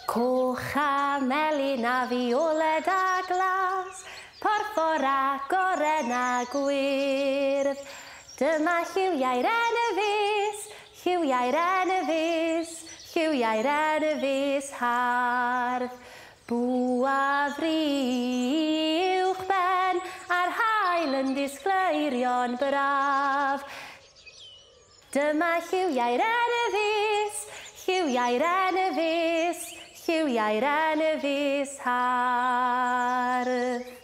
Coch a melyn a fioled a glas, porffor a goren a gwyrdd. Dyma lliwiau'r enefus, lliwiau'r enefus, lliwiau'r enefus hardd. Bw a fri uwchben a'r haul yn disgleirion braf. Dyma lliwiau'r enefus, lliwiau'r enefus, lliwiau'r enefus hardd.